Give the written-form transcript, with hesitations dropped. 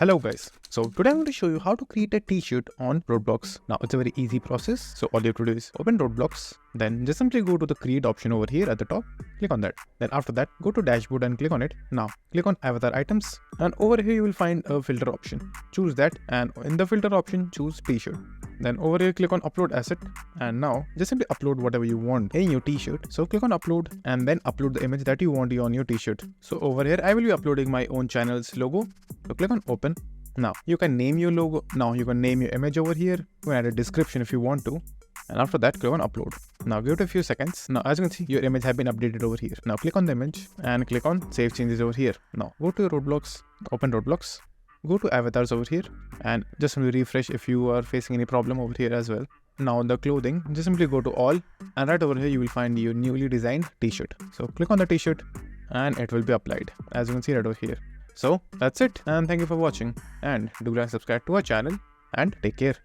Hello guys, so today I'm going to show you how to create a t-shirt on Roblox. Now it's a very easy process, so all you have to do is open Roblox, then just simply go to the create option over here at the top, click on that. Then after that, go to dashboard and click on it. Now click on avatar items and over here you will find a filter option. Choose that and in the filter option choose t-shirt. Then over here click on upload asset and now just simply upload whatever you want in your t-shirt. So click on upload and then upload the image that you want on your t-shirt. So over here I will be uploading my own channel's logo. So click on open. Now you can name your logo. Now you can name your image over here. You can add a description if you want to. And after that click on upload. Now give it a few seconds. Now as you can see your image has been updated over here. Now click on the image and click on save changes over here. Now go to Roblox, open Roblox. Go to avatars over here and just refresh if you are facing any problem over here as well. Now the clothing, just simply go to all and right over here you will find your newly designed t-shirt. So click on the t-shirt and it will be applied as you can see right over here. So that's it and thank you for watching and do like subscribe to our channel and take care.